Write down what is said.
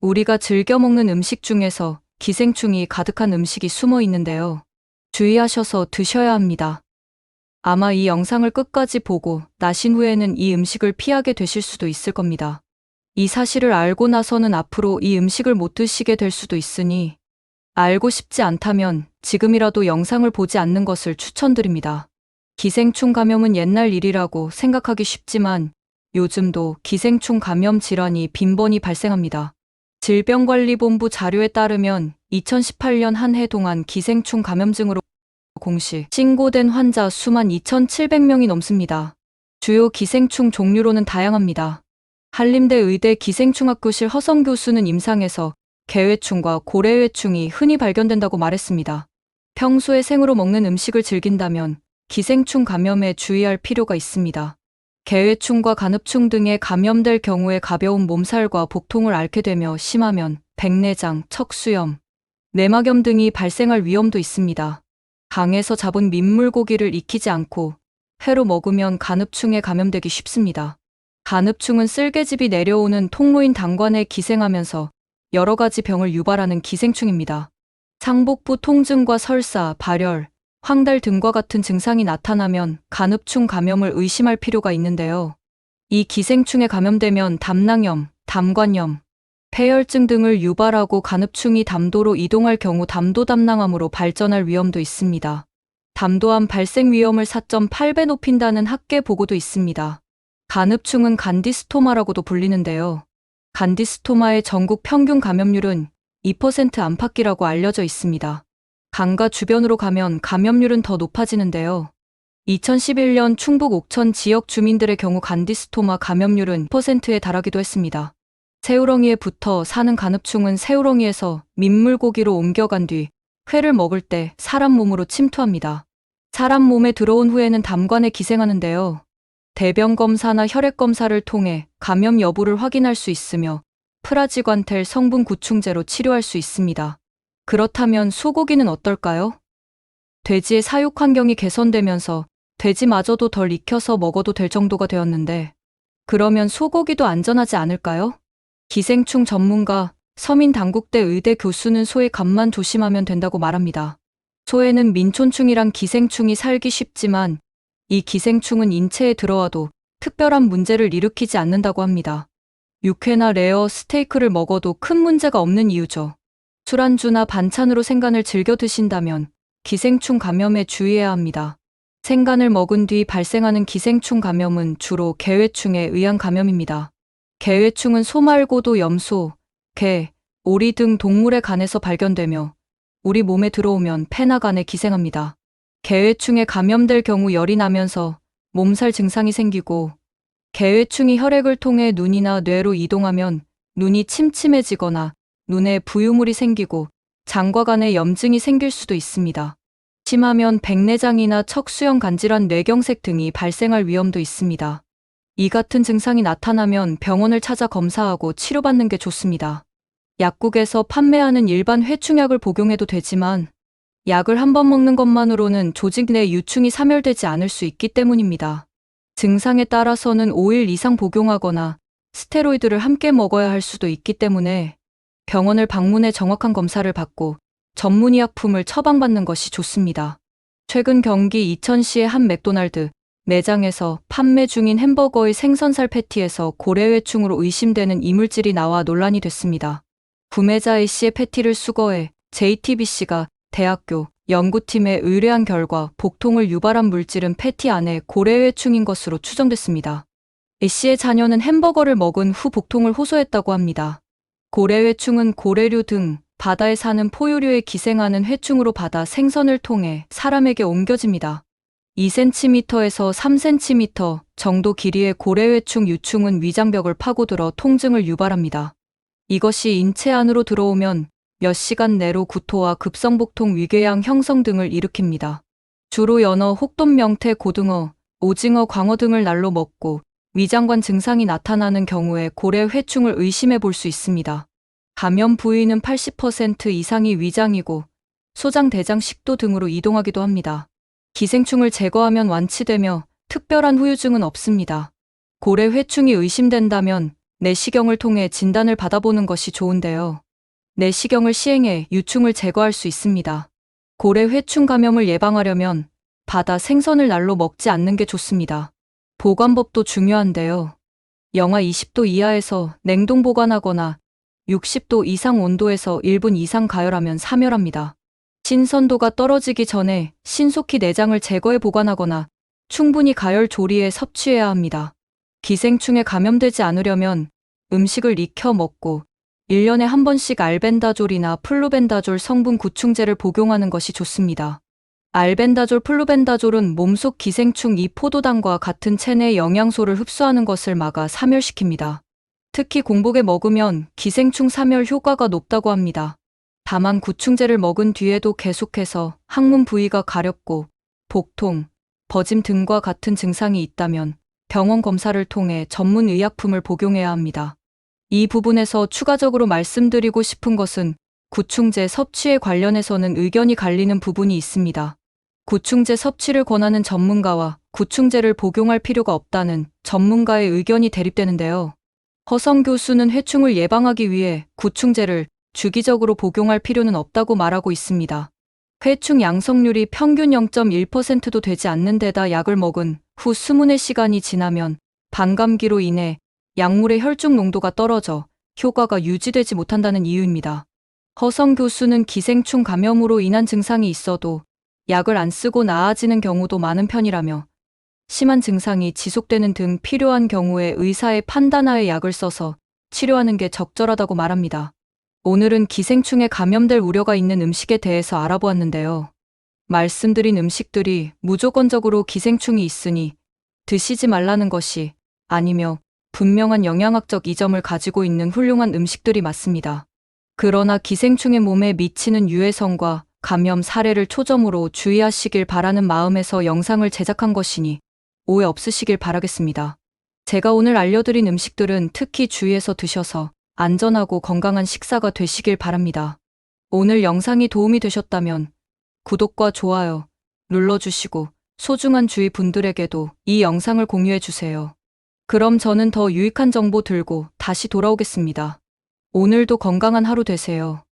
우리가 즐겨 먹는 음식 중에서 기생충이 가득한 음식이 숨어 있는데요. 주의하셔서 드셔야 합니다. 아마 이 영상을 끝까지 보고 나신 후에는 이 음식을 피하게 되실 수도 있을 겁니다. 이 사실을 알고 나서는 앞으로 이 음식을 못 드시게 될 수도 있으니 알고 싶지 않다면 지금이라도 영상을 보지 않는 것을 추천드립니다. 기생충 감염은 옛날 일이라고 생각하기 쉽지만 요즘도 기생충 감염 질환이 빈번히 발생합니다. 질병관리본부 자료에 따르면 2018년 한 해 동안 기생충 감염증으로 공식 신고된 환자 수만 2,700명이 넘습니다. 주요 기생충 종류로는 다양합니다. 한림대 의대 기생충학교실 허성 교수는 임상에서 개회충과 고래회충이 흔히 발견된다고 말했습니다. 평소에 생으로 먹는 음식을 즐긴다면 기생충 감염에 주의할 필요가 있습니다. 개회충과 간흡충 등에 감염될 경우에 가벼운 몸살과 복통을 앓게 되며 심하면 백내장, 척수염, 내막염 등이 발생할 위험도 있습니다. 강에서 잡은 민물고기를 익히지 않고 회로 먹으면 간흡충에 감염되기 쉽습니다. 간흡충은 쓸개즙이 내려오는 통로인 당관에 기생하면서 여러 가지 병을 유발하는 기생충입니다. 상복부 통증과 설사, 발열, 황달 등과 같은 증상이 나타나면 간흡충 감염을 의심할 필요가 있는데요. 이 기생충에 감염되면 담낭염, 담관염, 폐혈증 등을 유발하고 간흡충이 담도로 이동할 경우 담도담낭암으로 발전할 위험도 있습니다. 담도암 발생 위험을 4.8배 높인다는 학계 보고도 있습니다. 간흡충은 간디스토마라고도 불리는데요. 간디스토마의 전국 평균 감염률은 2% 안팎이라고 알려져 있습니다. 강가 주변으로 가면 감염률은 더 높아지는데요. 2011년 충북 옥천 지역 주민들의 경우 간디스토마 감염률은 10%에 달하기도 했습니다. 새우렁이에 붙어 사는 간흡충은 새우렁이에서 민물고기로 옮겨간 뒤 회를 먹을 때 사람 몸으로 침투합니다. 사람 몸에 들어온 후에는 담관에 기생하는데요. 대변 검사나 혈액 검사를 통해 감염 여부를 확인할 수 있으며 프라지관텔 성분 구충제로 치료할 수 있습니다. 그렇다면 소고기는 어떨까요? 돼지의 사육 환경이 개선되면서 돼지마저도 덜 익혀서 먹어도 될 정도가 되었는데 그러면 소고기도 안전하지 않을까요? 기생충 전문가 서민당국대 의대 교수는 소의 값만 조심하면 된다고 말합니다. 소에는 민촌충이란 기생충이 살기 쉽지만 이 기생충은 인체에 들어와도 특별한 문제를 일으키지 않는다고 합니다. 육회나 레어, 스테이크를 먹어도 큰 문제가 없는 이유죠. 술안주나 반찬으로 생간을 즐겨 드신다면 기생충 감염에 주의해야 합니다. 생간을 먹은 뒤 발생하는 기생충 감염은 주로 개회충에 의한 감염입니다. 개회충은 소 말고도 염소, 개, 오리 등 동물의 간에서 발견되며 우리 몸에 들어오면 폐나 간에 기생합니다. 개회충에 감염될 경우 열이 나면서 몸살 증상이 생기고 개회충이 혈액을 통해 눈이나 뇌로 이동하면 눈이 침침해지거나 눈에 부유물이 생기고 장과 간에 염증이 생길 수도 있습니다. 심하면 백내장이나 척수형 간질환, 뇌경색 등이 발생할 위험도 있습니다. 이 같은 증상이 나타나면 병원을 찾아 검사하고 치료받는 게 좋습니다. 약국에서 판매하는 일반 회충약을 복용해도 되지만 약을 한 번 먹는 것만으로는 조직 내 유충이 사멸되지 않을 수 있기 때문입니다. 증상에 따라서는 5일 이상 복용하거나 스테로이드를 함께 먹어야 할 수도 있기 때문에 병원을 방문해 정확한 검사를 받고 전문의약품을 처방받는 것이 좋습니다. 최근 경기 이천시의 한 맥도날드 매장에서 판매 중인 햄버거의 생선살 패티에서 고래회충으로 의심되는 이물질이 나와 논란이 됐습니다. 구매자 A씨의 패티를 수거해 JTBC가 대학교 연구팀에 의뢰한 결과 복통을 유발한 물질은 패티 안에 고래회충인 것으로 추정됐습니다. A씨의 자녀는 햄버거를 먹은 후 복통을 호소했다고 합니다. 고래회충은 고래류 등 바다에 사는 포유류에 기생하는 회충으로 바다 생선을 통해 사람에게 옮겨집니다. 2cm에서 3cm 정도 길이의 고래회충 유충은 위장벽을 파고들어 통증을 유발합니다. 이것이 인체 안으로 들어오면 몇 시간 내로 구토와 급성복통, 위궤양 형성 등을 일으킵니다. 주로 연어, 혹돔, 명태, 고등어, 오징어, 광어 등을 날로 먹고 위장관 증상이 나타나는 경우에 고래회충을 의심해 볼 수 있습니다. 감염 부위는 80% 이상이 위장이고 소장, 대장, 식도 등으로 이동하기도 합니다. 기생충을 제거하면 완치되며 특별한 후유증은 없습니다. 고래회충이 의심된다면 내시경을 통해 진단을 받아보는 것이 좋은데요. 내시경을 시행해 유충을 제거할 수 있습니다. 고래 회충 감염을 예방하려면 바다 생선을 날로 먹지 않는 게 좋습니다. 보관법도 중요한데요. 영하 20도 이하에서 냉동 보관하거나 60도 이상 온도에서 1분 이상 가열하면 사멸합니다. 신선도가 떨어지기 전에 신속히 내장을 제거해 보관하거나 충분히 가열 조리해 섭취해야 합니다. 기생충에 감염되지 않으려면 음식을 익혀 먹고 1년에 한 번씩 알벤다졸이나 플루벤다졸 성분 구충제를 복용하는 것이 좋습니다. 알벤다졸, 플루벤다졸은 몸속 기생충 이 포도당과 같은 체내 영양소를 흡수하는 것을 막아 사멸시킵니다. 특히 공복에 먹으면 기생충 사멸 효과가 높다고 합니다. 다만 구충제를 먹은 뒤에도 계속해서 항문 부위가 가렵고 복통, 버짐 등과 같은 증상이 있다면 병원 검사를 통해 전문 의약품을 복용해야 합니다. 이 부분에서 추가적으로 말씀드리고 싶은 것은 구충제 섭취에 관련해서는 의견이 갈리는 부분이 있습니다. 구충제 섭취를 권하는 전문가와 구충제를 복용할 필요가 없다는 전문가의 의견이 대립되는데요. 허성 교수는 회충을 예방하기 위해 구충제를 주기적으로 복용할 필요는 없다고 말하고 있습니다. 회충 양성률이 평균 0.1%도 되지 않는 데다 약을 먹은 후 20시간이 지나면 반감기로 인해 약물의 혈중 농도가 떨어져 효과가 유지되지 못한다는 이유입니다. 허성 교수는 기생충 감염으로 인한 증상이 있어도 약을 안 쓰고 나아지는 경우도 많은 편이라며 심한 증상이 지속되는 등 필요한 경우에 의사의 판단하에 약을 써서 치료하는 게 적절하다고 말합니다. 오늘은 기생충에 감염될 우려가 있는 음식에 대해서 알아보았는데요. 말씀드린 음식들이 무조건적으로 기생충이 있으니 드시지 말라는 것이 아니며 분명한 영양학적 이점을 가지고 있는 훌륭한 음식들이 맞습니다. 그러나 기생충의 몸에 미치는 유해성과 감염 사례를 초점으로 주의하시길 바라는 마음에서 영상을 제작한 것이니 오해 없으시길 바라겠습니다. 제가 오늘 알려드린 음식들은 특히 주의해서 드셔서 안전하고 건강한 식사가 되시길 바랍니다. 오늘 영상이 도움이 되셨다면 구독과 좋아요 눌러주시고 소중한 주위 분들에게도 이 영상을 공유해주세요. 그럼 저는 더 유익한 정보 들고 다시 돌아오겠습니다. 오늘도 건강한 하루 되세요.